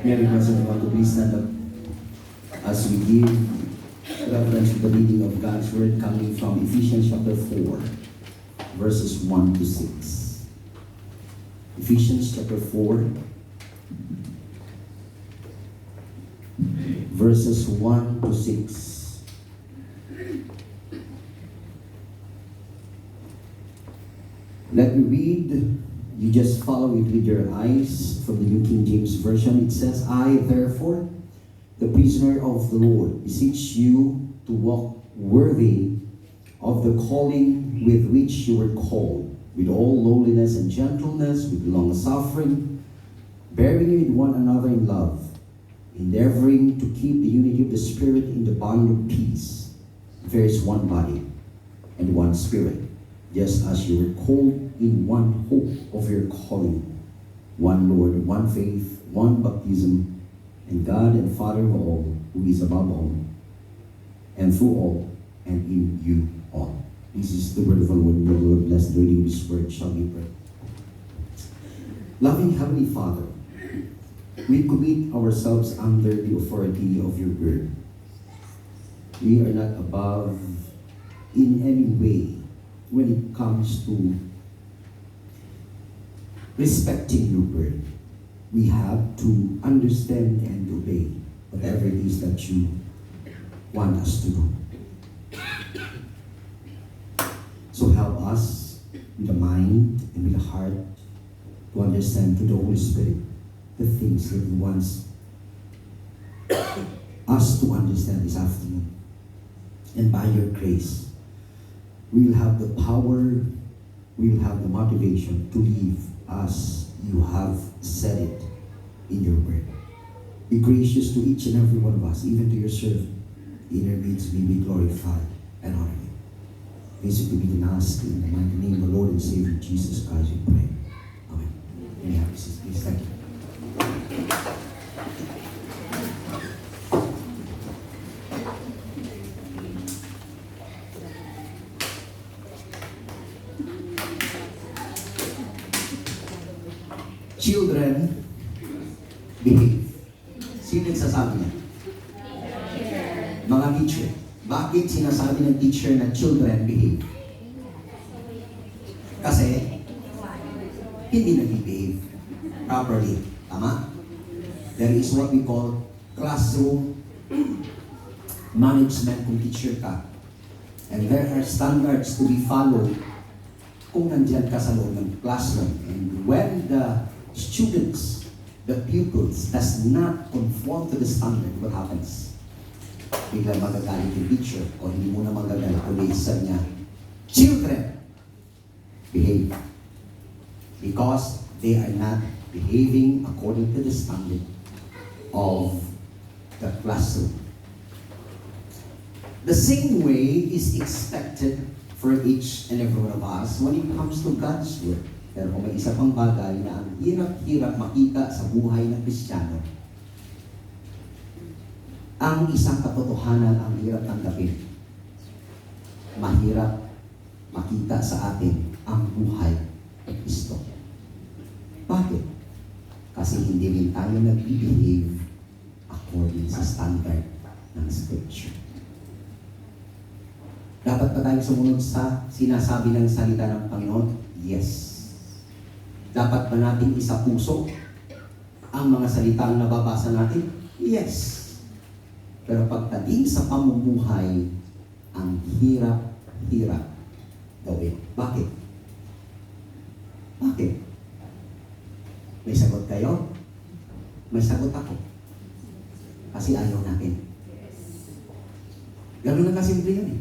May I request everyone to please stand up as we give reference to the reading of God's Word coming from Ephesians chapter 4, verses 1 to 6. Ephesians chapter 4, verses 1 to 6. Let me read. You just follow it with your eyes from the New King James Version. It says, I, therefore, the prisoner of the Lord, beseech you to walk worthy of the calling with which you were called, with all lowliness and gentleness, with long suffering, bearing with one another in love, endeavoring to keep the unity of the Spirit in the bond of peace. There is one body and one Spirit, just as you were called in one hope of your calling, one Lord, one faith, one baptism, and God and Father of all, who is above all, and through all, and in you all. This is the word of the Lord. May the Lord bless the reading of His word. Shall we pray? Loving Heavenly Father, we commit ourselves under the authority of your word. We are not above in any way when it comes to respecting your word. We have to understand and obey whatever it is that you want us to do. So help us with the mind and with the heart to understand through the Holy Spirit the things that He wants us to understand this afternoon. And by your grace, we will have the power, we will have the motivation to live as you have said it in your word. Be gracious to each and every one of us, even to your servant. In your midst we be glorified and honor you. This will be the ask in the mighty name of the Lord and Savior Jesus Christ we pray. Amen. May I have a seat, please. Thank you. Children, behave. Sino nagsasabi niya? Mga teacher. Bakit sinasabi ng teacher na children behave? Kasi hindi nag-behave properly. Tama? There is what we call classroom management kung teacher ka. And there are standards to be followed kung nandiyan ka sa loob ng classroom. And when the students, the pupils, does not conform to the standard, what happens? Biglang magagalit yung teacher o hindi mo na magagalit kundi sa niya, children, behave. Because they are not behaving according to the standard of the classroom. The same way is expected for each and every one of us when it comes to God's Word. Pero kung may isa pang bagay na ang hirap-hirap makita sa buhay ng Kristiyano, ang isang katotohanan ang hirap tanggapin. Mahirap makita sa atin ang buhay ng Kristo. Bakit? Kasi hindi rin tayo nag-behave according sa standard ng Scripture. Dapat ba tayo sumunod sa sinasabi ng salita ng Panginoon? Yes. Dapat ba natin isapuso ang mga salitang nababasa natin? Yes. Pero pagdating sa pamumuhay, ang hirap-hirap gawin. Bakit? Bakit? May sagot kayo? May sagot ako. Kasi ayaw natin. Ganun na kasimple yun eh.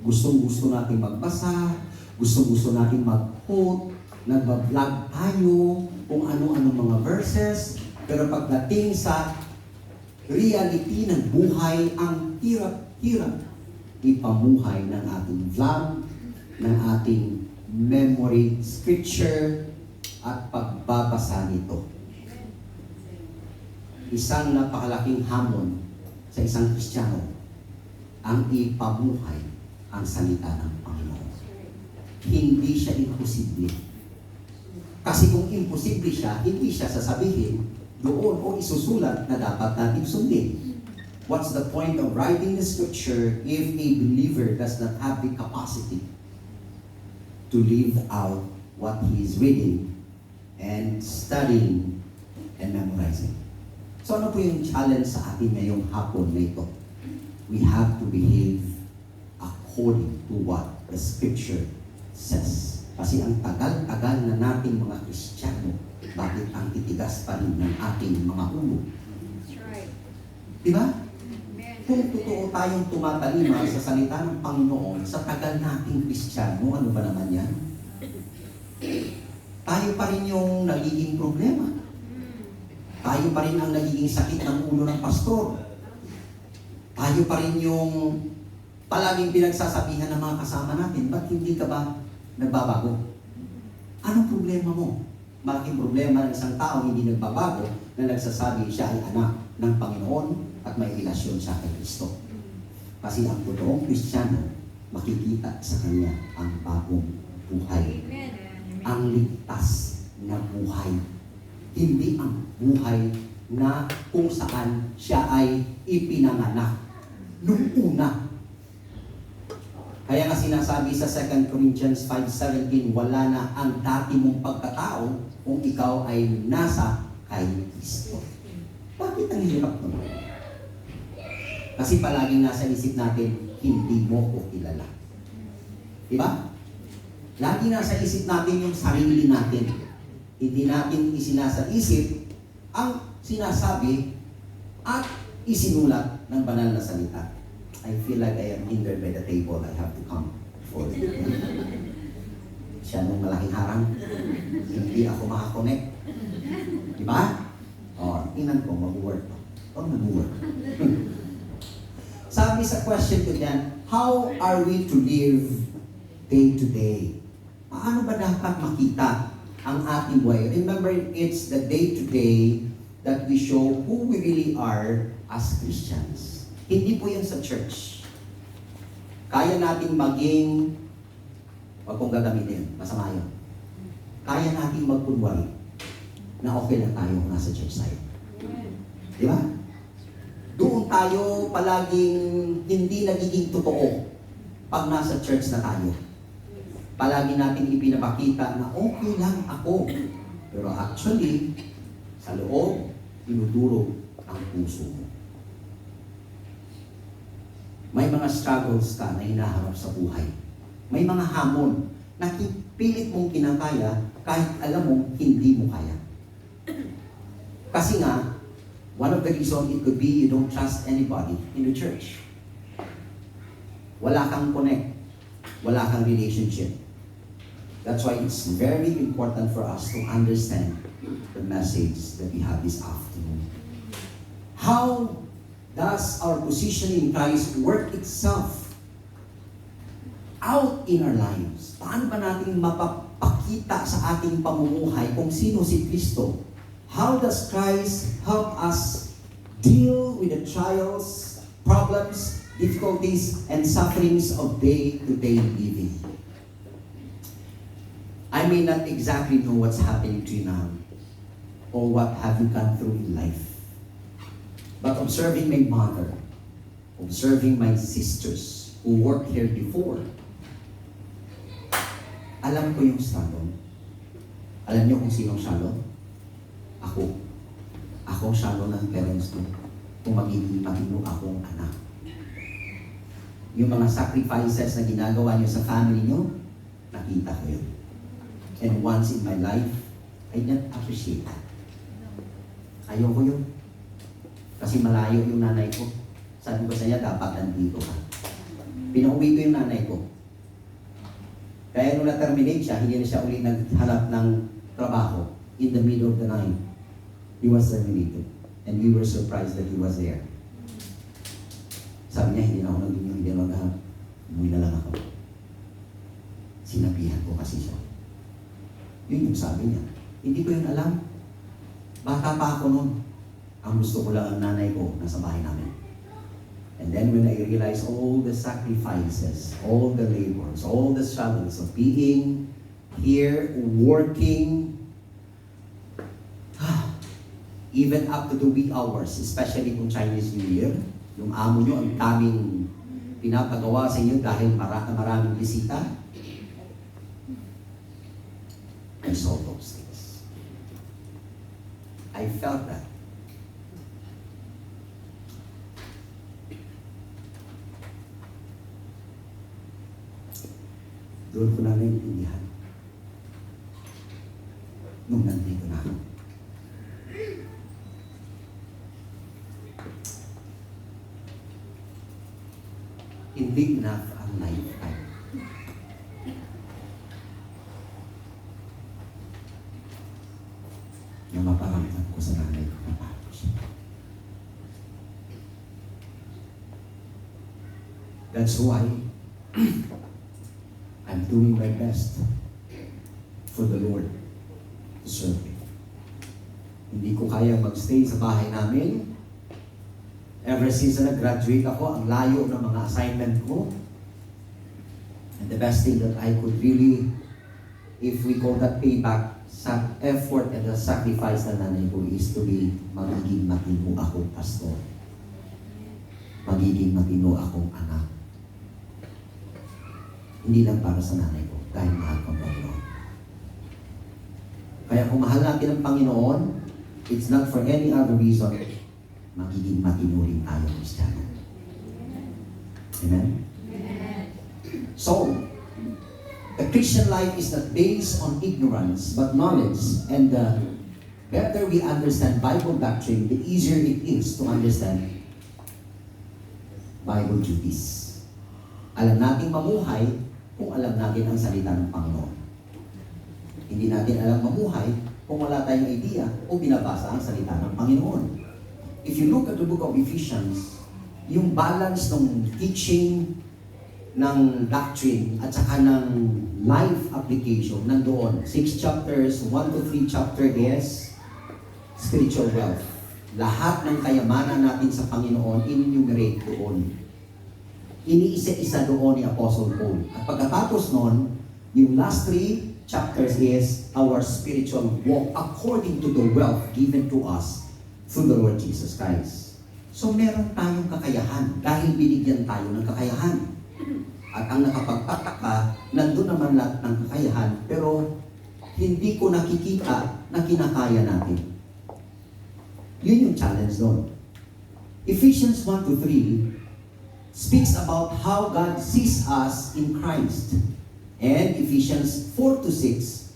Gustong-gusto natin magbasa, gustong-gusto natin mag-quote, nagbablog tayo kung ano-anong mga verses, pero pagdating sa reality ng buhay, ang hirap-hirap ipamuhay ng ating vlog, ng ating memory scripture, at pagbabasa nito. Isang napakalaking hamon sa isang Kristiyano ang ipamuhay ang salita ng Panginoon. Hindi siya imposible. Kasi kung imposible siya, hindi siya sasabihin doon o isusulat na dapat natin sundin. What's the point of writing the scripture if a believer does not have the capacity to live out what he is reading and studying and memorizing? So ano po yung challenge sa atin ngayong hapon na ito? We have to behave according to what the scripture says. Kasi ang tagal-tagal na nating mga Kristiyano, bakit ang titigas pa rin ng ating mga ulo? That's right. Diba? Amen. Kung totoo tayong tumatalima sa salita ng Panginoon, sa tagal nating Kristiyano, ano ba naman yan? Tayo pa rin yung nagiging problema. Tayo pa rin ang nagiging sakit ng ulo ng pastor. Tayo pa rin yung palaging pinagsasabihan ng mga kasama natin, ba't hindi ka ba nagbabago? Anong problema mo? Malaking problema ng isang tao hindi nagbabago na nagsasabi siya ay anak ng Panginoon at may relasyon siya kay Kristo. Kasi ang totoong Kristiyano, makikita sa kanya ang bagong buhay. Amen. Ang ligtas na buhay. Hindi ang buhay na kung saan siya ay ipinanganak nung una. Kaya nga sinasabi sa 2 Corinthians 5:17, wala na ang dati mong pagkatao kung ikaw ay nasa kay Kristo. Bakit ang hirap naman? Kasi palaging nasa isip natin, hindi mo ko kilala. Diba? Lagi nasa isip natin yung sarili natin. Hindi natin isinasa isip ang sinasabi at isinulat ng banal na salita. I feel like I am hindered by the table. I have to come forward. Siya nung malaking harang. Hindi ako makakonect. Diba? O, tingnan ko, mag-work to. O, mag-work. Sabi sa question ko dyan, how are we to live day to day? Paano ba dapat makita ang ating buhay? Remember, it's the day to day that we show who we really are as Christians. Hindi po yan sa church. Kaya nating maging, wag kong gagamitin, masama yun. Kaya nating magkunwari na okay lang tayo nasa church tayo. Di ba? Doon tayo palaging hindi nagiging totoo pag nasa church na tayo. Palagi natin ipinapakita na okay lang ako. Pero actually, sa loob, dinudurog ang puso mo. May mga struggles ka na hinaharap sa buhay. May mga hamon na pilit mong kinakaya kahit alam mong hindi mo kaya. Kasi nga, one of the reasons it could be you don't trust anybody in the church. Wala kang connect. Wala kang relationship. That's why it's very important for us to understand the message that we have this afternoon. How does our position in Christ work itself out in our lives? Paano ba natin mapapakita sa ating pamumuhay kung sino si Kristo? How does Christ help us deal with the trials, problems, difficulties, and sufferings of day-to-day living? I may not exactly know what's happening to you now, or what have you gone through in life. But observing my mother, observing my sisters who worked here before, alam ko yung Shalom. Alam niyo kung sinong Shalom? Ako. Ako ang Shalom ng parents ko. Kung magiging matino akong anak. Yung mga sacrifices na ginagawa niyo sa family niyo, nakita ko yun. And once in my life, I didn't appreciate that. Ayoko yun. Kasi malayo yung nanay ko. Sabi ko sa niya, dapat nandito ka. Pinauwi ko yung nanay ko. Kaya nung na-terminate siya, hindi na siya uli naghanap ng trabaho. In the middle of the night, he was terminated. And we were surprised that he was there. Sabi niya, hindi na ako hindi na maghanap. Umuwi na lang ako. Sinabihan ko kasi siya. Yun yung sabi niya. Hindi ko yun alam. Bata pa ako noon. Ang gusto ko lang ang nanay ko nasa bahay namin. And then when I realized all the sacrifices, all the labors, all the struggles of being here, working, even up to the wee hours, especially kung Chinese New Year. Yung amo nyo, ang daming pinapagawa sa inyo dahil maraming bisita. I saw those things. I felt that. Doon ko na naintindihan. Nung nandito na ako. Hindi enough ang lifetime. Na maparamdam ko sa nanay ko na paano siya. That's why I'm doing my best for the Lord to serve Him. Hindi ko kaya magstay sa bahay namin. Ever since na nag-graduate ako, ang layo ng mga assignment ko. And the best thing that I could really, if we call that payback, sa effort and the sacrifice na nanay ko is to be magiging matino akong pastor. Magiging matino akong anak. Hindi lang para sa nanay ko, dahil mahal ko ang Panginoon. Kaya kung mahal natin ang Panginoon, it's not for any other reason, magiging matino rin tayo, Kristiyano. Amen? Amen? So, the Christian life is not based on ignorance, but knowledge. And the better we understand Bible doctrine, the easier it is to understand Bible duties. Alam natin mamuhay kung alam natin ang salita ng Panginoon. Hindi natin alam mamuhay kung wala tayong idea o binabasa ang salita ng Panginoon. If you look at the book of Ephesians, yung balance ng teaching, ng doctrine, at saka ng life application, nandoon. 6 chapters, 1 to 3 chapter is spiritual wealth. Lahat ng kayamanan natin sa Panginoon, in-enumerate doon. Iniisa-isa doon ni Apostle Paul. At pagkatapos nun, yung last 3 chapters is our spiritual walk according to the wealth given to us through the Lord Jesus Christ. So meron tayong kakayahan dahil binigyan tayo ng kakayahan. At ang nakapagtataka, nandun naman lahat ng kakayahan, pero hindi ko nakikita na kinakaya natin. Yun yung challenge doon. Ephesians 1 to 3 speaks about how God sees us in Christ. And Ephesians 4 to 6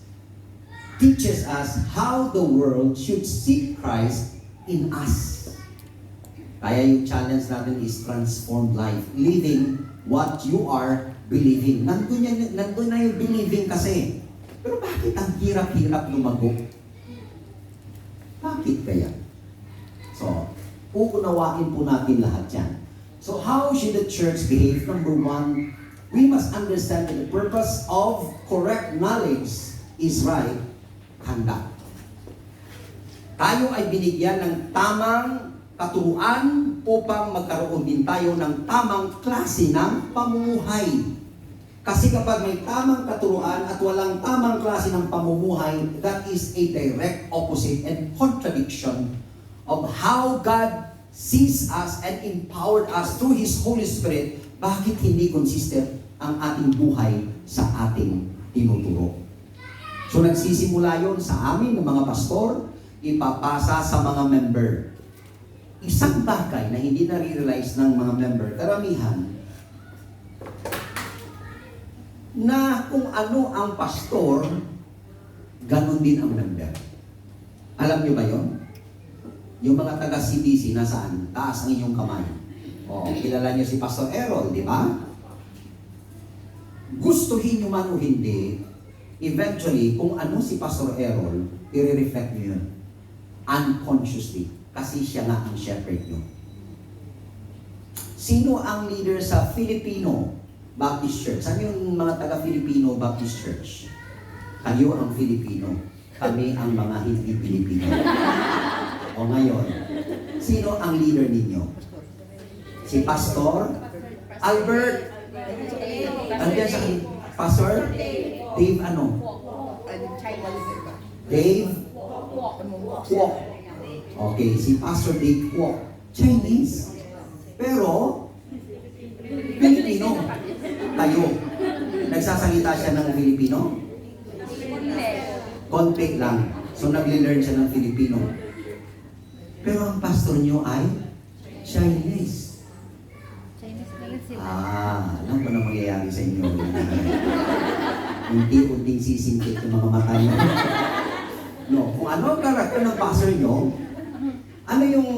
teaches us how the world should see Christ in us. Kaya yung challenge natin is transformed life. Living what you are believing. Nandun na yung believing kasi. Pero bakit ang hirap-hirap lumago? Bakit kaya? So, uunawain po natin lahat yan. So, how should the church behave? Number 1, we must understand that the purpose of correct knowledge is right conduct. Tayo ay binigyan ng tamang katuruan upang magkaroon din tayo ng tamang klase ng pamumuhay. Kasi kapag may tamang katuruan at walang tamang klase ng pamumuhay, that is a direct opposite and contradiction of how God sees us and empowered us through His Holy Spirit. Bakit hindi consistent ang ating buhay sa ating tinuturo? So nagsisimula yon sa amin ng mga pastor, ipapasa sa mga member. Isang bagay na hindi na-realize ng mga member, karamihan, na kung ano ang pastor, ganun din ang member. Alam niyo ba yon? Yung mga taga-CBC, nasaan? Taas ang inyong kamay. O, kilala niyo si Pastor Errol, di ba? Gustuhin niyo man o hindi, eventually, kung ano si Pastor Errol, i-reflect niyo yun. Unconsciously. Kasi siya nga ang shepherd niyo. Sino ang leader sa Filipino Baptist Church? Saan yung mga taga-Filipino Baptist Church? Kayo ang Filipino. Kami ang mga hindi Filipino. O ngayon, sino ang leader ninyo? Si Pastor Albert. Andiyan sa Pastor Dave ano? Dave Kwok. Okay, si Pastor Dick Kwok, Chinese. Pero, Pilipino. Tayo. Nagsasalita siya ng Filipino? Konti lang. So, nag-learn siya ng Filipino. Pero ang pastor niyo ay Chinese. Alam ko na mangyayari sa inyo. Unti-unting sisingkit yung mga mata niyo. No, kung ano ang karakter ng pastor niyo, ano yung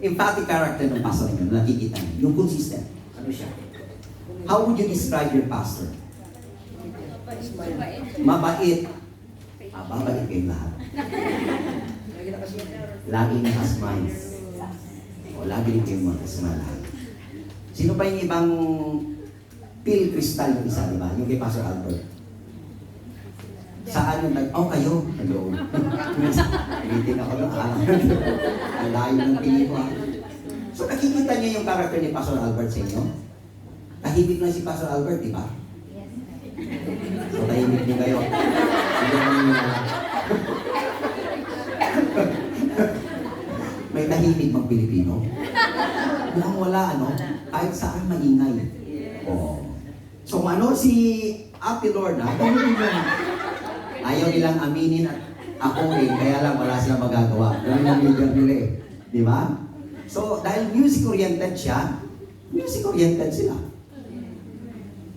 empathic character ng pastor niyo na nakikita niyo? Yung consistent. Ano siya? How would you describe your pastor? Mabait. Babait kayong lahat. Laging nakasmile. O lagi rin kayong makasmile lahat. Sino pa yung ibang Phil Cristal yung isa, di ba? Yung kay Pastor Albert. Saan yung kayo? Hello. Ulitin ako ng alam. Ang layo ng tingin ko. So nakikita niyo yung character ni Pastor Albert sa inyo? Tahimik lang si Pastor Albert, di ba? So tahimik niyo kayo. May tahimik mang Pilipino. Mukhang wala, ano? Kahit saan maingay. Oh. So ano si Ate Lorna, ayaw nilang aminin at ako kaya lang wala silang magagawa. Ganun ang leader nila eh. Di ba? So dahil music-oriented siya, music-oriented sila.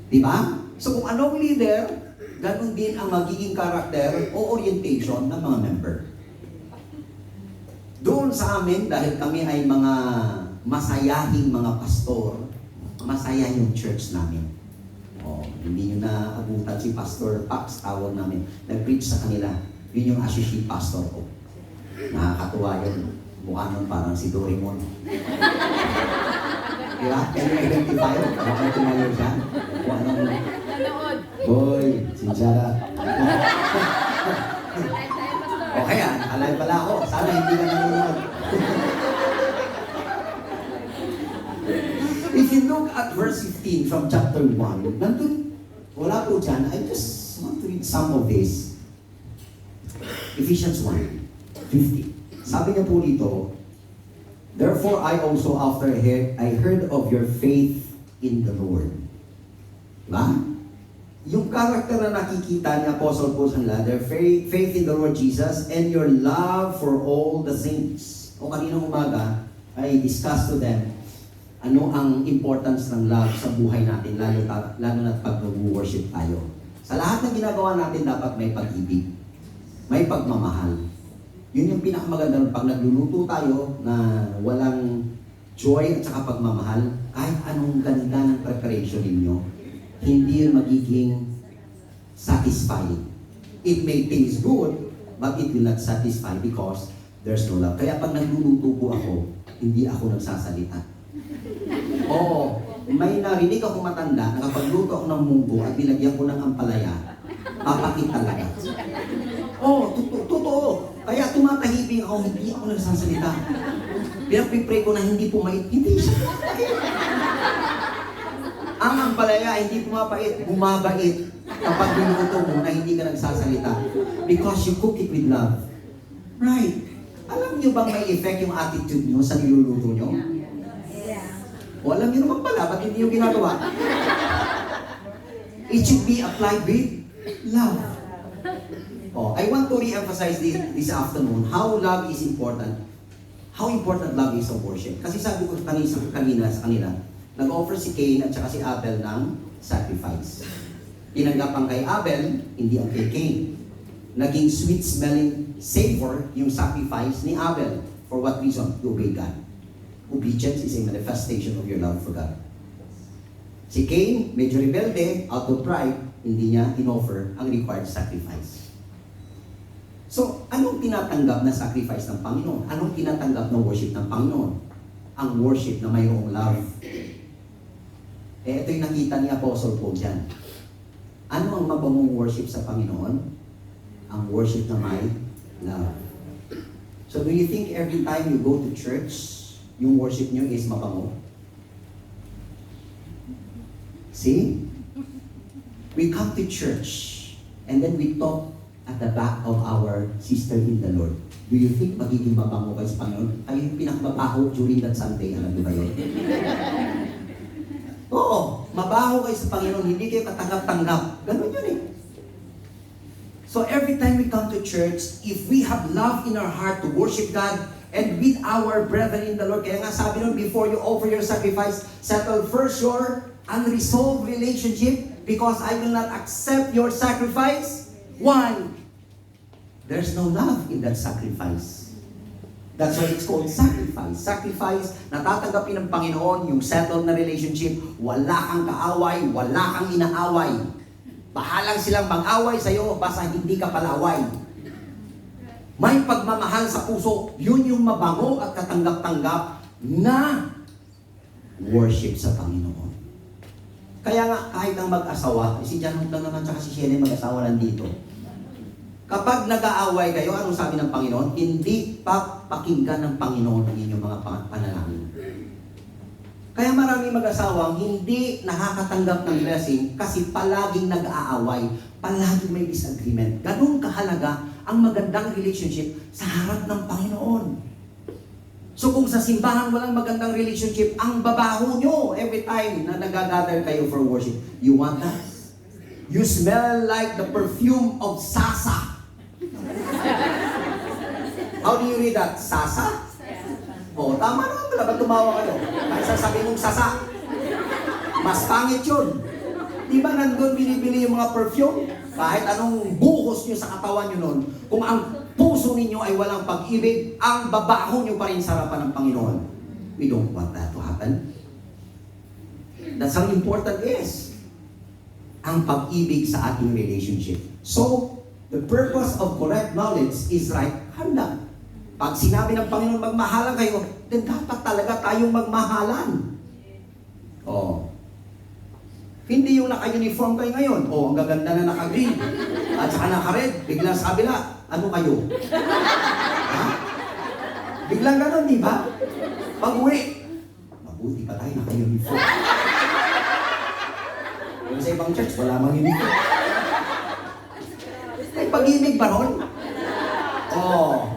Di ba? So kung anong leader, ganun din ang magiging karakter o orientation ng mga member. Doon sa amin, dahil kami ay mga masayahing mga pastor, masaya yung church namin. Oh, hindi nyo naabutan si Pastor Pax, tawag namin. Nag-preach sa kanila. Yun yung associate pastor ko. Nakakatuwa yun. Mukha nun parang si Doraemon. Diba? Can you identify? Baka tumayo siya. Kung anong... Boy, sinsyara. O kaya, alay pala ako. Sana hindi ka nanonood. If you look at verse 15 from chapter 1, nandun, wala po dyan, I just want to read some of this. Ephesians 1:50. Sabi niya po dito, therefore I also after I heard of your faith in the Lord. Diba? Yung character na nakikita ni Apostle Paul sa their faith in the Lord Jesus and your love for all the saints. O kaninang umaga, I discussed to them ano ang importance ng love sa buhay natin, lalo na pag nag-worship tayo. Sa lahat ng ginagawa natin, dapat may pag-ibig, may pagmamahal. Yun yung pinakamaganda pag nagluluto tayo na walang joy at saka pagmamahal, kahit anong ganda ng preparation ninyo, hindi yun magiging satisfying. It may taste good, but it will not satisfy because there's no love. Kaya pag nagluluto po ako, hindi ako nagsasalita. Oo, may narinig ako matanda na kapag luto ako ng munggo at nilagyan ko ng ampalaya, papakit talaga. Oo, totoo. Kaya tumatahibing ako, hindi ako nagsasalita. Pinag-pray ko na hindi pumait, hindi siya pumapait. Ang ampalaya hindi pumapait, bumabait kapag niluto mo na hindi ka nagsasalita. Because you cook it with love. Right. Alam niyo bang may effect yung attitude niyo sa niluluto niyo? O alam niyo naman pala, ba't hindi yung ginagawa? It should be applied with love. Oh, I want to re-emphasize this afternoon how love is important. How important love is of worship. Kasi sabi ko kanina sa kanila, nag-offer si Cain at saka si Abel ng sacrifice. Tinanggap ang kay Abel, hindi ang kay Cain. Naging sweet-smelling savor yung sacrifice ni Abel. For what reason? To obey God. Obedience is a manifestation of your love for God. Si Cain, medyo rebelde, out of pride, hindi niya in-offer ang required sacrifice. So, anong tinatanggap na sacrifice ng Panginoon? Anong tinatanggap na worship ng Panginoon? Ang worship na mayroong love. Ito yung nakita ni Apostle Paul dyan. Ano ang mabangong worship sa Panginoon? Ang worship na may love. So, do you think every time you go to church, yung worship nyo is mabango? See? We come to church and then we talk at the back of our sister in the Lord. Do you think magiging mabango kayo sa Panginoon? Kayo yung pinakmabaho during that Sunday. Alam niyo ba yun? Oo, mabaho kayo sa Panginoon. Hindi kayo katanggap-tanggap. Ganun yun eh. So every time we come to church, if we have love in our heart to worship God and with our brethren in the Lord, kaya nga sabi nun, before you offer your sacrifice, settle first your unresolved relationship because I will not accept your sacrifice. Why? There's no love in that sacrifice. That's why it's called sacrifice. Sacrifice, natatanggapin ng Panginoon yung settled na relationship. Wala kang kaaway, wala kang inaaway. Bahalang silang mag-away sa'yo, basta hindi ka palaway. May pagmamahal sa puso, yun yung mabango at katanggap-tanggap na worship sa Panginoon. Kaya nga, kahit ang mag-asawa, si John Hook lang naman, tsaka si Shelley mag-asawa nandito. Kapag nag-aaway kayo, anong sabi ng Panginoon? Hindi pakinggan ng Panginoon ang inyong mga panalangin. Kaya maraming mag-asawang hindi nakakatanggap ng blessing kasi palaging nag-aaway, palaging may disagreement. Ganun kahalaga ang magandang relationship sa harap ng Panginoon. So kung sa simbahan walang magandang relationship, ang babaho nyo every time na nag-gather kayo for worship. You want that? You smell like the perfume of Sasa. How do you read that? Sasa? Oh, tama naman pala. Ba't tumawa kayo? Kahit sasabihin mong Sasa. Mas pangit yun. Di ba nandun binibili yung mga perfume? Kahit anong buhos nyo sa katawan nyo nun, kung ang puso ninyo ay walang pag-ibig, ang babaho nyo pa rin sa harapan ng Panginoon. We don't want that to happen. That's how important it is. Ang pag-ibig sa ating relationship. So, the purpose of correct knowledge is right conduct. Pag sinabi ng Panginoon, magmahalan kayo, then dapat talaga tayong magmahalan. Oh. Hindi yung naka-uniform kayo ngayon. Oh, ang gaganda na naka-green. At saka naka-red. Biglang sa kabila, ano kayo? Ha? Biglang ganun, di ba? Pag-uwi, mabuti pa tayo naka-uniform. Yung sa ibang church, wala mang uniform. May pag-ibig ba ron? Oh.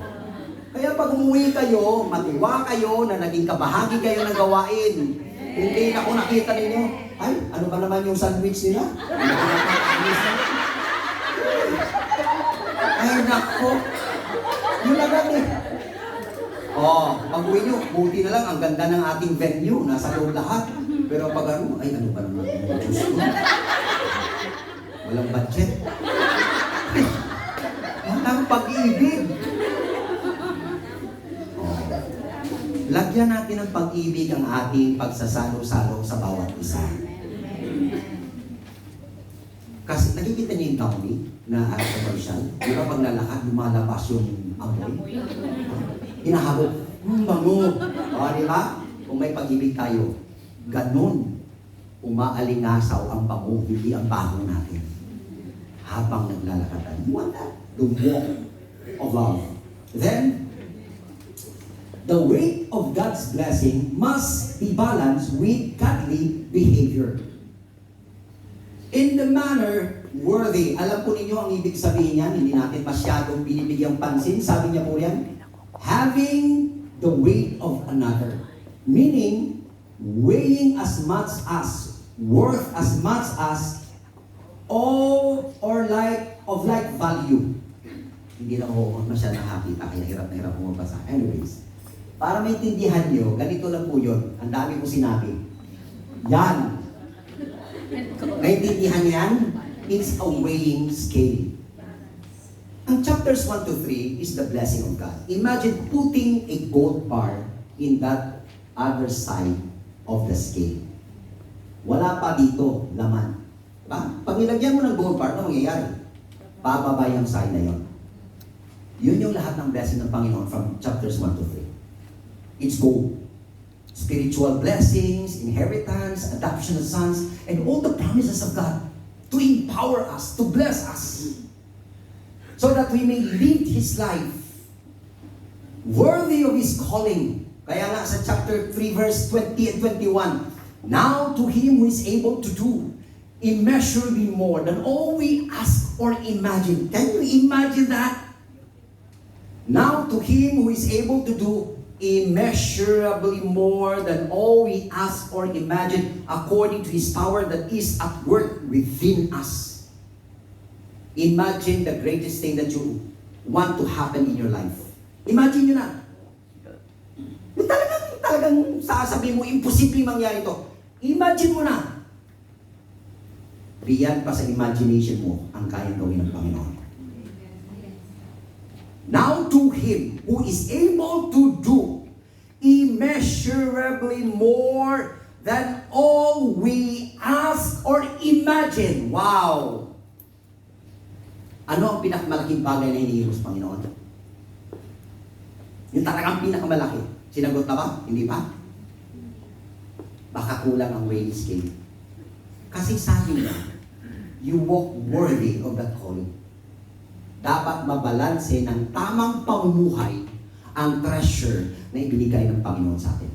Kaya pag umuwi kayo, matiwa kayo na naging kabahagi kayo ng gawain. Hindi na kung nakita ninyo, ay, ano ba naman yung sandwich nila? Ay, nako. Yun agad eh. Oh, pag-uwi nyo, buti na lang, ang ganda ng ating venue, nasa loob lahat. Pero pag ano, ay, ano ba naman yung juice ko? Walang budget. Walang pag-ibig. Lagyan natin ng pag-ibig ang ating pagsasalo-salo sa bawat isa. Kasi nakikita niyo yung Tawni na commercial. Di ba pag lalakad, lumalabas yung amoy? Hinahabol, bango. O, di ba? Kung may pag-ibig tayo, ganun. Umaalingasaw ang bango, hindi ang baho natin. Habang naglalakad tayo. You want that? The walk of love. Then, the weight of God's blessing must be balanced with godly behavior. In the manner worthy. Alam po ninyo ang ibig sabihin niyan, hindi natin masyadong binibigyang pansin. Sabi niya po yan, having the weight of another. Meaning, weighing as much as, worth as much as, all or of like value. Hindi na ako masyadong nakakita, kaya hirap na hirap mo mabasa. Anyways, para maintindihan nyo, ganito lang po yun. Ang dami ko sinabi. Yan. Naintindihan yan? It's a weighing scale. Ang chapters 1 to 3 is the blessing of God. Imagine putting a gold bar in that other side of the scale. Wala pa dito laman. Pag nilagyan mo ng gold bar, ano mangyayari? Bababa yung side na yun. Yun yung lahat ng blessing ng Panginoon from chapters 1 to 3. It's gold. Spiritual blessings, inheritance, adoption of sons, and all the promises of God to empower us, to bless us, so that we may live His life worthy of His calling. Kaya nga sa chapter 3 verse 20 and 21, now to Him who is able to do immeasurably more than all we ask or imagine. Can you imagine that? Now to Him who is able to do immeasurably more than all we ask or imagine, according to His power that is at work within us. Imagine the greatest thing that you want to happen in your life. Imagine nyo na. Yung talagang sasabihin mo, imposible mangyari ito. Imagine mo na. Beyond pa sa imagination mo ang kayang gawin ng Panginoon. Now to Him who is able to do immeasurably more than all we ask or imagine. Wow! Ano ang pinakamalaking bagay na hinihiling sa Panginoon? Yung talagang pinakamalaki. Sinagot na ba? Hindi pa? Baka kulang ang weighing scale. Kasi sabi niya, you walk worthy of that calling. Dapat mabalanse ng tamang pamumuhay ang treasure na ibinigay ng Panginoon sa atin.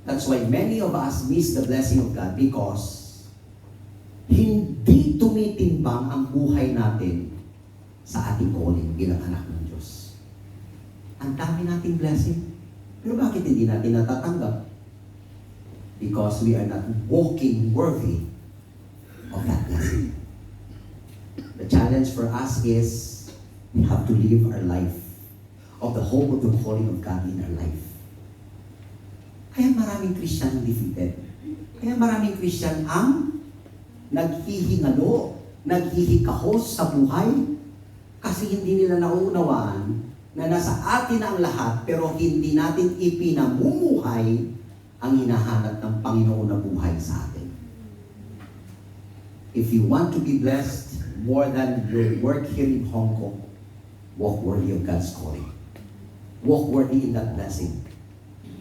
That's why many of us miss the blessing of God because hindi tumitimbang ang buhay natin sa ating calling bilang anak ng Diyos. Ang dami nating blessing. Pero bakit hindi natin natatanggap? Because we are not walking worthy of that blessing. The challenge for us is we have to live our life of the hope of the calling of God in our life. Kaya maraming Christian ang defeated. Kaya maraming Christian ang naghihingalo, naghihikahos sa buhay kasi hindi nila nauunawaan na nasa atin ang lahat pero hindi natin ipinamumuhay ang hinahanap ng Panginoon na buhay sa atin. If you want to be blessed more than your work here in Hong Kong, walk worthy of God's calling. Walk worthy in that blessing.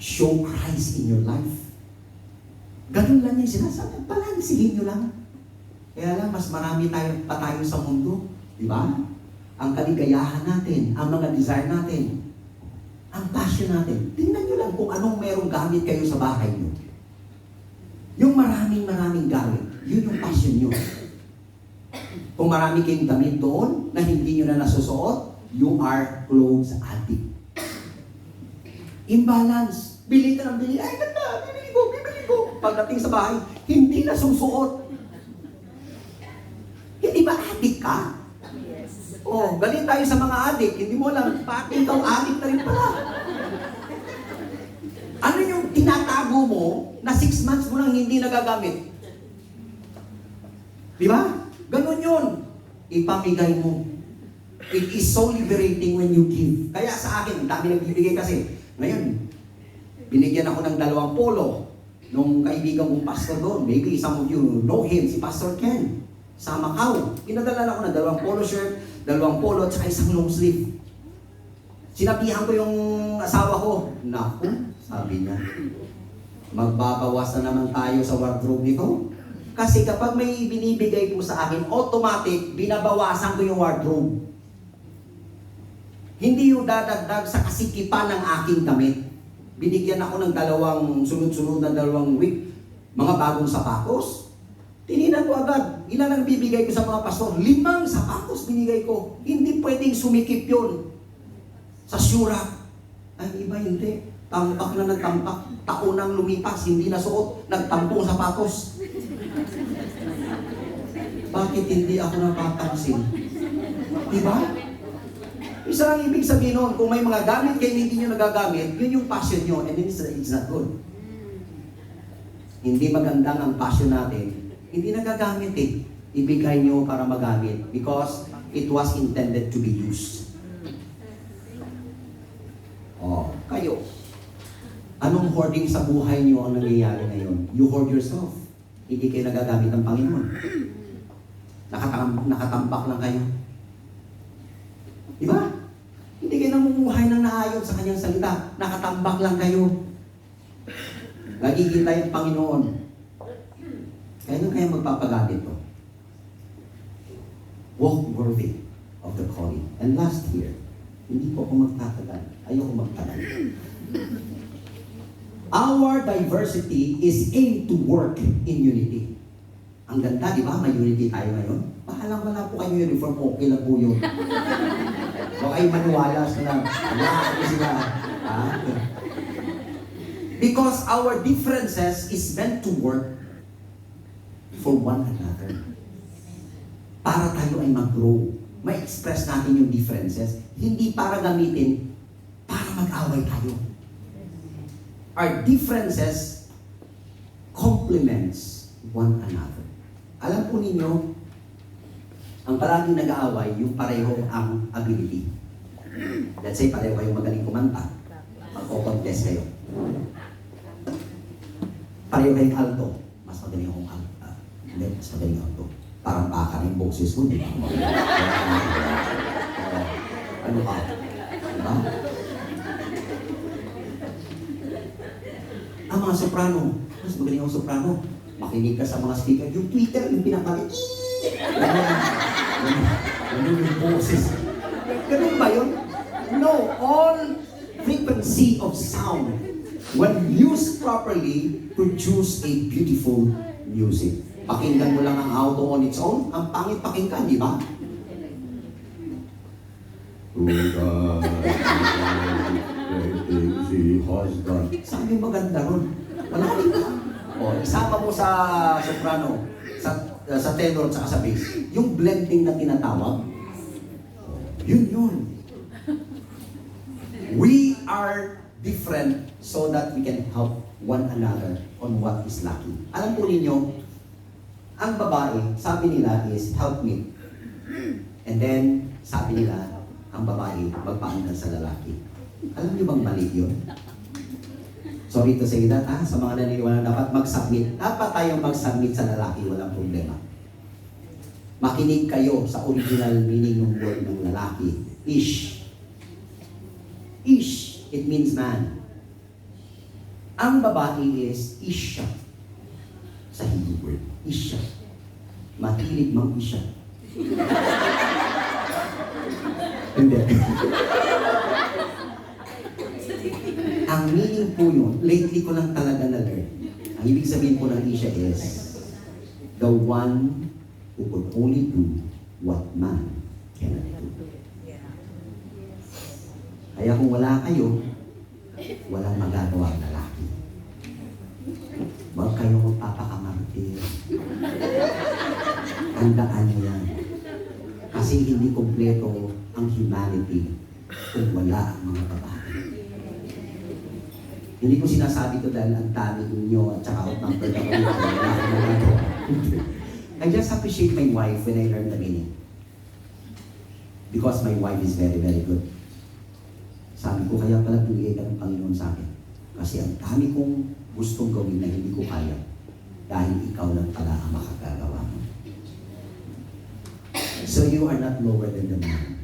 Show Christ in your life. Ganun lang yung sinasabi. Balansihin nyo lang. Kaya lang, mas marami pa tayo sa mundo. Di ba? Ang kaligayahan natin, ang mga desire natin, ang passion natin. Tingnan nyo lang kung anong merong gamit kayo sa bahay nyo. Yung maraming gamit, yun yung passion nyo. Kung marami kayong damit doon na hindi nyo na nasusuot, you are clothes addict. Imbalance. Bili ka ng bili. Ay, ganda! Bibili ko. Pagdating sa bahay, hindi na susuot. Hindi ba addict ka? Yes. Oh, galing tayo sa mga addict. Hindi mo alam, pati ikaw addict na rin pala. Ano yung tinatago mo na 6 months mo nang hindi nagagamit? Di ba? Ganun yun. Ipamigay mo. It is so liberating when you give. Kaya sa akin, dami nagbibigay kasi. Ngayon, binigyan ako ng 2 polo nung kaibigan kong pastor doon. Maybe some of you know him, si Pastor Ken, sa Macau. Pinadala ako ng 2 polo shirt, 2 polo, at saka 1 long sleeve. Sinabihan ko yung asawa ko, naku, sabi niya, magbabawas na naman tayo sa wardrobe nito. Kasi kapag may binibigay po sa akin, automatic, binabawasan ko yung wardrobe. Hindi yung dadagdag sa kasikipan ng aking damit. Binigyan ako ng 2 sunod-sunod na 2 week, mga bagong sapatos. Tininan ko agad, ilan ang bibigay ko sa mga pastor? 5 sapatos binigay ko. Hindi pwedeng sumikip yun. Sa syura. Ay, iba hindi. Tampak na nagtampak. Taon nang lumipas, hindi na suot. Nagtampong sapatos. Bakit hindi ako napapansin? Diba? Isa lang ibig sabihin noon, kung may mga gamit kayo hindi nyo nagagamit, yun yung passion nyo, and then it's not good. Hindi magandang ang passion natin, hindi nagagamit eh. Ibigay nyo para magamit because it was intended to be used. Oh, kayo. Anong hoarding sa buhay nyo ang nangyayari ngayon? You hoard yourself. Hindi kayo nagagamit ng Panginoon. Nakatambak lang kayo. Diba? Hindi kayo namumuhay ng naayon sa kanyang salita. Nakatambak lang kayo. Nagigintay ang Panginoon. Kaya nung kayo magpapagamit to? Walk worthy of the calling. And last here, hindi po ako magtatagal. Ayoko magtagal. Our diversity is aimed to work in unity. Ang ganda, di ba? May unity tayo ngayon. Wala po kayo uniform, okay lang po yun. Huwag kayong maniwala sila. Wala sila. Ha? Because our differences is meant to work for one another. Para tayo ay mag-grow. May express natin yung differences. Hindi para gamitin, para mag-away tayo. Our differences complements one another. Alam po ninyo, ang palaging nag-aaway, yung pareho ang ability. Let's say, pareho kayong magaling kumanta. Magko-contest kayo. Pareho kayong alto. Mas magaling akong alto. Hindi, mas magaling alto. Parang baka na yung boses ko, di ba? Ano ka? Diba? Ang mga soprano, mas magaling akong soprano. Makinig ka sa mga speaker. Yung Twitter, yung pinakalit. Ganun yung boses. Ganun ba yun? No, all frequency of sound, when used properly, produce a beautiful music. Pakinggan mo lang ang auto on its own, ang pangit pakinggan, di ba? Sabi maganda ron. Malalim ka. O, isama mo sa soprano, sa tenor at sa bass. Yung blending na tinatawag, yun. We are different so that we can help one another on what is lacking. Alam po ninyo, ang babae, sabi nila is help me. And then, sabi nila, ang babae, magpaandan sa lalaki. Alam niyo bang mali yun? Sorry to say that, ha? Sa mga naniniwala, dapat mag-submit. Dapat tayong mag-submit sa lalaki, walang problema. Makinig kayo sa original meaning ng word ng lalaki. Ish. Ish, it means man. Ang babae is isha. Sa Hebrew word, isha. Mahilig mang isha. Hindi. Ang meaning po yun, lately ko lang talaga na-learn. Ang ibig sabihin po ng isha is the one who could only do what man cannot do. Kaya kung wala kayo, walang magagawa ang lalaki. Huwag kayo magpapakamartir. Tandaan niyo yan. Kasi hindi kompleto ang humanity kung wala ang mga babae. Hindi ko sinasabi to dahil ang dami ninyo at saka outnumbered ako dito. I just appreciate my wife when I learn the meaning. Because my wife is very, very good. Sabi ko, kaya pala pinigay ka ng Panginoon sa akin. Kasi ang dami kong gustong gawin na hindi ko kaya. Dahil ikaw lang pala ang makagagawa mo. So you are not lower than the man.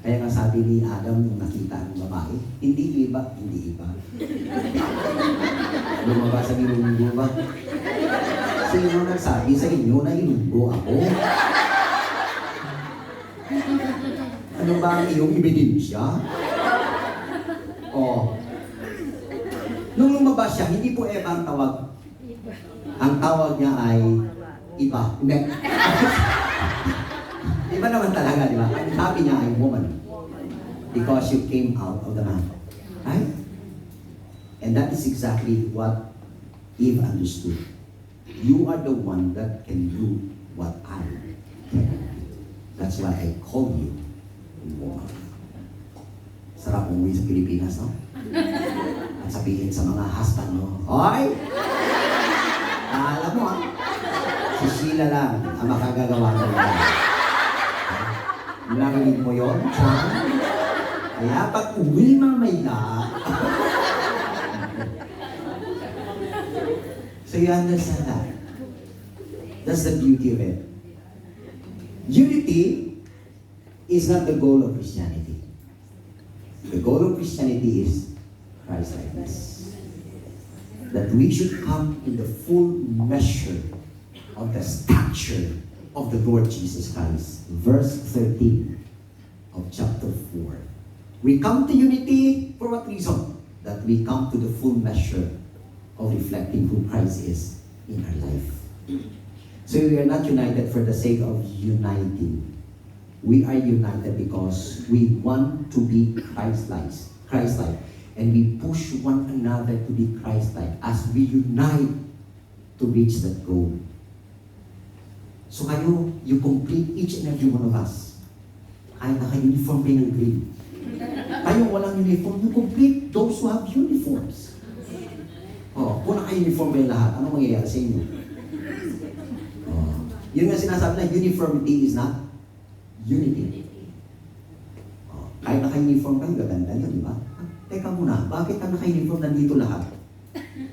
Kaya nga sabi ni Adam nung nakita ang babae, hindi iba. Lumabas sa ilunggo ba? Sino nagsabi sa inyo na ilunggo ako? Ano ba ang iyong ebidensya? Nung lumabas siya, hindi po Eva ang tawag. Ang tawag niya ay iba. Iba naman talaga, di ba? Ang sabi niya ay woman. Because you came out of the man. Right? And that is exactly what Eve understood. You are the one that can do what I can. That's why I call you woman. Sarap umuwi sa Pilipinas, no? At sabihin sa mga husband, no? Hoy! Alam mo, si Sheila lang ang makagagawa ng mga. Narinig mo yun? Kaya pag uwi mamaya, so you understand that? That's the beauty of it. Unity is not the goal of Christianity. The goal of Christianity is Christ-likeness. That we should come in the full measure of the stature of the Lord Jesus Christ. Verse 13 of chapter 4. We come to unity for what reason? That we come to the full measure of reflecting who Christ is in our life. So we are not united for the sake of uniting. We are united because we want to be Christ-like. Christ-like. And we push one another to be Christ-like as we unite to reach that goal. So kayo, you complete each and every one of us. Kahit naka-uniform kayo ng green. Kayong walang uniform, you complete those who have uniforms. Oh, kung naka-uniform kayo lahat, ano mangyayari sa inyo? Oh, yun nga sinasabi na uniformity is not unity. Oh, kahit naka-uniform kayo, gaganda nyo, di ba? Teka muna, bakit ang naka-uniform nandito lahat?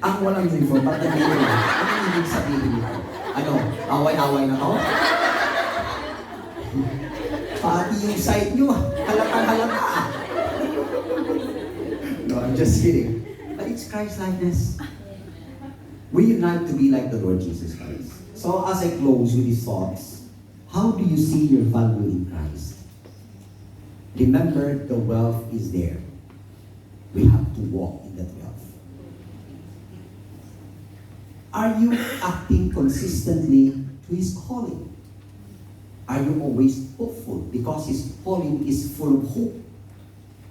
Ang walang uniform, bakit nandito lahat? Ano yung sabihin nito? Ano, away-away na to? Pati yung side nyo, halatang-halata. No, I'm just kidding. But it's Christ-likeness. We unite to be like the Lord Jesus Christ. So as I close with these thoughts, how do you see your value in Christ? Remember, the wealth is there. We have to walk in that wealth. Are you acting consistently to His calling? Are you always hopeful? Because His calling is full of hope.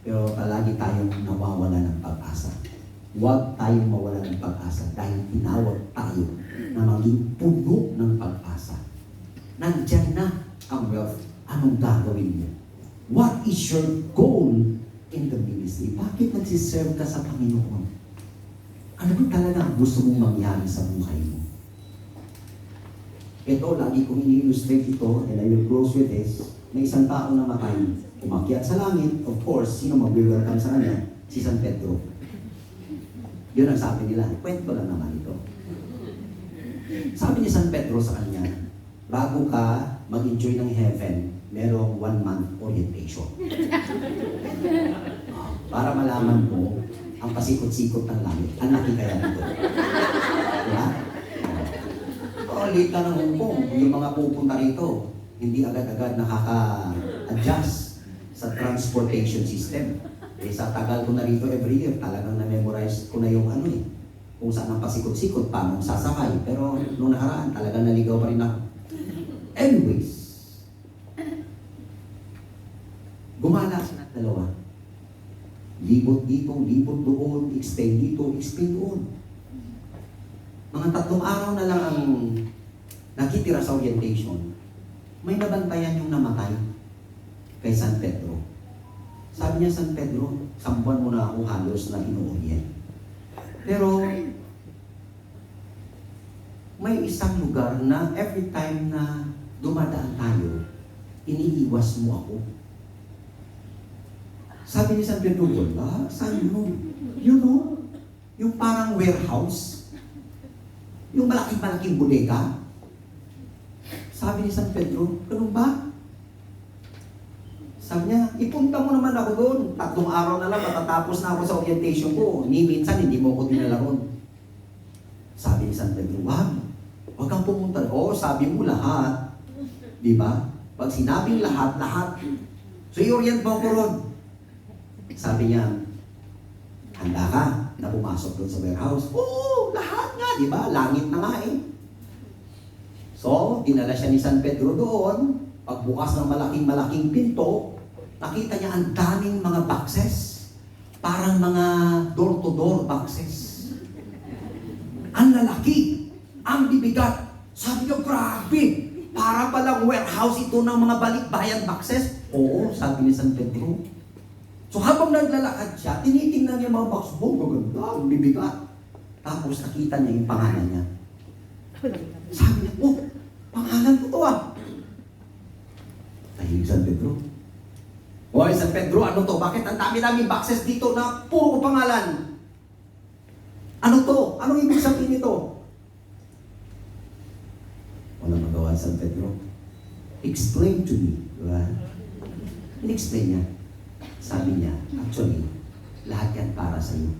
Pero palagi tayong nawawala ng pag-asa. Huwag tayong mawala ng pag-asa dahil tinawag tayo na maging puno ng pag-asa. Nandyan na ang wealth. Anong gagawin mo? What is your goal in the ministry? Bakit nagsiserve ka sa Panginoon? Ano ba talaga ang gusto mong mangyari sa buhay mo? Ito, lagi kong ini-illustrate ito, and I will close with this. May isang taong namatay, umakyat sa langit. Of course, sino mag-welcome sa kanya? Si San Pedro. Yun ang sabi nila. Kwento lang naman ito. Sabi ni San Pedro sa kanya, bago ka mag-enjoy ng heaven, merong 1 month orientation. Para malaman mo ang pasikot-sikot ng langit. Ang laki kaya nito. Diba? Late ka ng Hong Kong, yung mga pupunta rito, hindi agad-agad nakaka-adjust sa transportation system. Eh, sa tagal ko na rito every year, talagang na-memorize ko na yung kung saan ang pasikot-sikot, paano sasakay. Pero nung nakaraan, talagang naligaw pa rin ako. Anyways, gumala sila dalawa. Libot dito, libot doon, explain dito, explain doon. Mga 3 araw na lang ang nakitira sa orientation. May nabantayan yung namatay kay San Pedro. Sabi niya, San Pedro, 1 buwan mo na ako halos na ino-orient. Pero, may isang lugar na every time na dumadaan tayo, iniiwas mo ako. Sabi ni San Pedro, wala, saan yun? You know, yung parang warehouse, yung malaking-malaking bodega. Sabi ni San Pedro, ganun ba? Sabi niya, ipunta mo naman ako doon. 3 araw na lang, matatapos na ako sa orientation ko. Ni minsan, hindi mo ako dinala ron. Sabi ni San Pedro, wag kang pumunta. Oo, sabi mo lahat. Di ba? Pag sinabing lahat, lahat. So, i-orient mo ko ron. Sabi niya, handa ka na pumasok doon sa warehouse? Oo, lahat nga, di ba? Langit na nga eh. So, dinala siya ni San Pedro doon. Pagbukas ng malaking-malaking pinto, nakita niya ang daming mga boxes. Parang mga door-to-door boxes. Ang lalaki, ang bibigat. Sabi niya, grabe! Para palang warehouse ito ng mga balikbayan boxes. Oo, sabi ni San Pedro. So habang naglalakad siya, tinitingnan niya mga box. Oh, maganda, ang bibigat. Tapos nakita niya yung pangalan niya. Sabi niya, oh, pangalan ko to ah. Tahimik San Pedro. Hoy, San Pedro, ano to? Bakit ang dami-daming boxes dito na puro pangalan? Ano to? Anong ibig sabihin nito? Walang magawa, San Pedro. Explain to me. Diba? In-explain niya. Sabi niya, actually, lahat yan para sa iyo.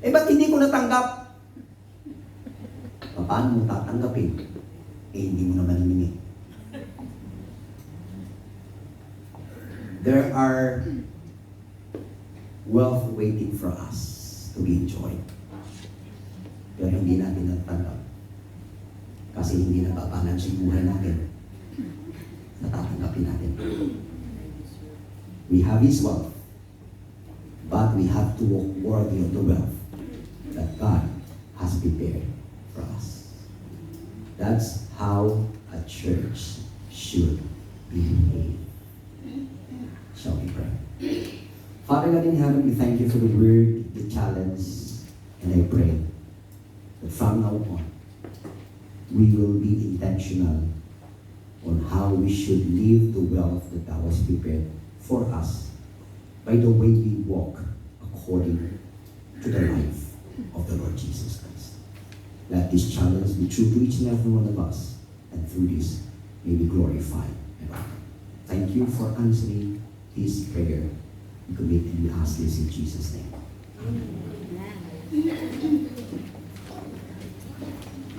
Eh, ba't hindi ko natanggap? Paano mo tatanggapin? Eh, hindi mo naman hiningi. There are wealth waiting for us to be enjoyed. Pero hindi natin natanggap. Kasi hindi napabalance yung buhay natin. na tatanggapin natin. We have His wealth, but we have to walk worthy of the wealth that God has prepared for us. That's how a church should behave. Shall we pray? Father God in heaven, we thank you for the word, the challenge, and I pray that from now on, we will be intentional on how we should live the wealth that thou hast prepared for us by the way we walk according to the life of the Lord Jesus Christ. Let this challenge be true to each and every one of us, and through this may be glorified and honored. Thank you for answering this prayer. We commit and we ask this in Jesus' name. Amen.